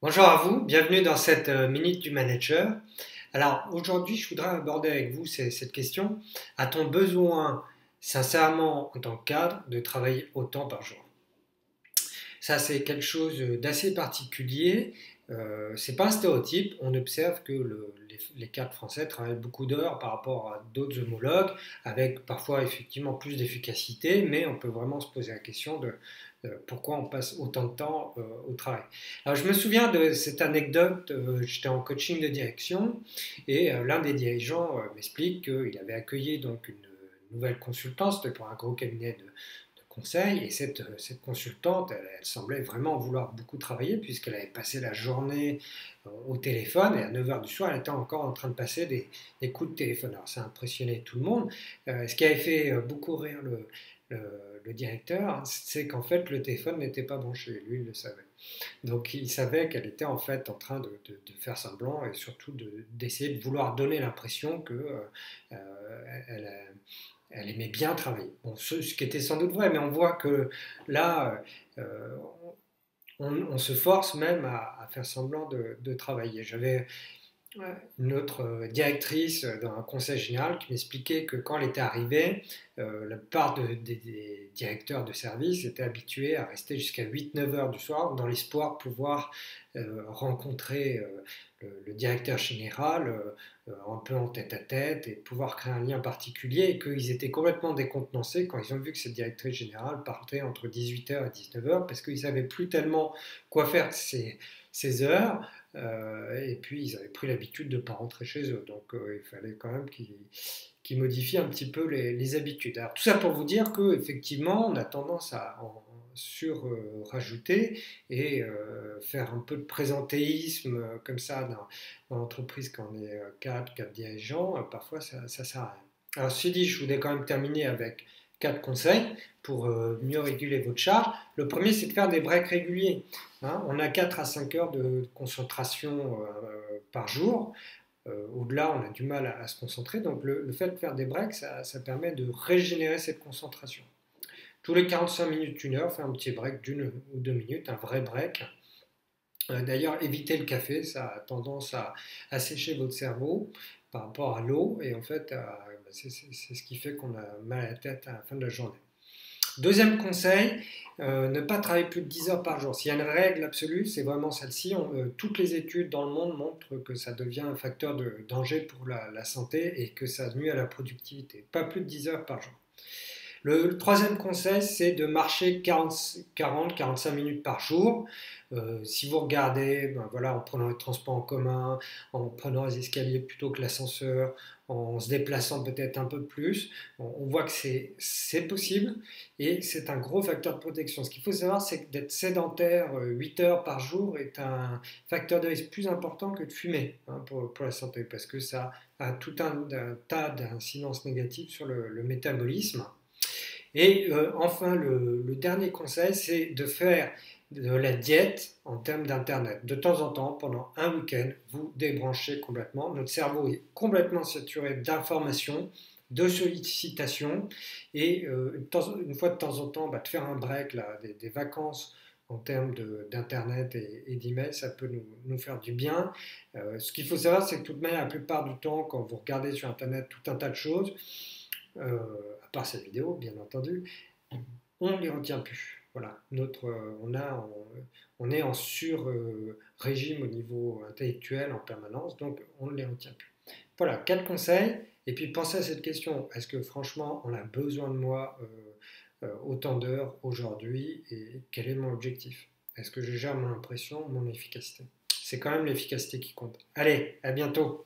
Bonjour à vous, bienvenue dans cette Minute du Manager. Alors aujourd'hui, je voudrais aborder avec vous cette question. A-t-on besoin, sincèrement, en tant que cadre, de travailler autant par jour? Ça, c'est quelque chose d'assez particulier. C'est pas un stéréotype. On observe que les cadres français travaillent beaucoup d'heures par rapport à d'autres homologues, avec parfois effectivement plus d'efficacité, mais on peut vraiment se poser la question de pourquoi on passe autant de temps au travail. Alors, je me souviens de cette anecdote. J'étais en coaching de direction et l'un des dirigeants m'explique qu'il avait accueilli donc une nouvelle consultante, c'était pour un gros cabinet de conseil, et cette consultante, elle semblait vraiment vouloir beaucoup travailler puisqu'elle avait passé la journée au téléphone et à 9 heures du soir, elle était encore en train de passer des coups de téléphone. Alors ça impressionnait tout le monde. Ce qui avait fait beaucoup rire le directeur, hein, c'est qu'en fait le téléphone n'était pas branché, lui il le savait. Donc il savait qu'elle était en fait en train de faire semblant et surtout d'essayer de vouloir donner l'impression que elle, elle aimait bien travailler. Bon, ce qui était sans doute vrai, mais on voit que là, euh, on se force même à faire semblant de travailler. J'avais une autre directrice dans un conseil général qui m'expliquait que quand elle était arrivée, la plupart des directeurs de service étaient habitués à rester jusqu'à 8-9 heures du soir dans l'espoir de pouvoir rencontrer le directeur général un peu en tête à tête et pouvoir créer un lien particulier, et qu'ils étaient complètement décontenancés quand ils ont vu que cette directrice générale partait entre 18 heures et 19 heures parce qu'ils ne savaient plus tellement quoi faire de ces heures. Et puis ils avaient pris l'habitude de ne pas rentrer chez eux. Donc il fallait quand même qu'ils modifient un petit peu les habitudes. Alors tout ça pour vous dire qu'effectivement, on a tendance à en sur-rajouter et faire un peu de présentéisme comme ça dans l'entreprise quand on est cadre dirigeant, parfois ça sert à rien. Alors ceci dit, je voulais quand même terminer avec 4 conseils pour mieux réguler votre charge. Le premier, c'est de faire des breaks réguliers. Hein, on a 4 à 5 heures de concentration par jour. Au-delà, on a du mal à se concentrer. Donc le fait de faire des breaks, ça permet de régénérer cette concentration. Tous les 45 minutes, une heure, faire un petit break d'1 ou 2 minutes, un vrai break. D'ailleurs, évitez le café, ça a tendance à sécher votre cerveau par rapport à l'eau. Et en fait, c'est ce qui fait qu'on a mal à la tête à la fin de la journée. Deuxième conseil, ne pas travailler plus de 10 heures par jour. S'il y a une règle absolue, c'est vraiment celle-ci. Toutes les études dans le monde montrent que ça devient un facteur de danger pour la santé et que ça nuit à la productivité. Pas plus de 10 heures par jour. Le troisième conseil, c'est de marcher 40-45 minutes par jour. Si vous regardez, ben voilà, en prenant les transports en commun, en prenant les escaliers plutôt que l'ascenseur, en se déplaçant peut-être un peu plus, on voit que c'est possible et c'est un gros facteur de protection. Ce qu'il faut savoir, c'est que d'être sédentaire 8 heures par jour est un facteur de risque plus important que de fumer, hein, pour la santé, parce que ça a tout un tas d'incidences négatives sur le métabolisme. Et enfin, le dernier conseil, c'est de faire de la diète en termes d'Internet. De temps en temps, pendant un week-end, vous débranchez complètement. Notre cerveau est complètement saturé d'informations, de sollicitations. Et une fois de temps en temps, de faire un break, là, des vacances en termes d'Internet et d'email, ça peut nous faire du bien. Ce qu'il faut savoir, c'est que de toute manière, la plupart du temps, quand vous regardez sur Internet tout un tas de choses, euh, à part cette vidéo, bien entendu, on ne les retient plus. Voilà, on est en sur-régime au niveau intellectuel en permanence, donc on ne les retient plus. Voilà, 4 conseils. Et puis pensez à cette question, est-ce que franchement on a besoin de moi autant d'heures aujourd'hui et quel est mon objectif? Est-ce que je gère mon impression, mon efficacité? C'est quand même l'efficacité qui compte. Allez, à bientôt.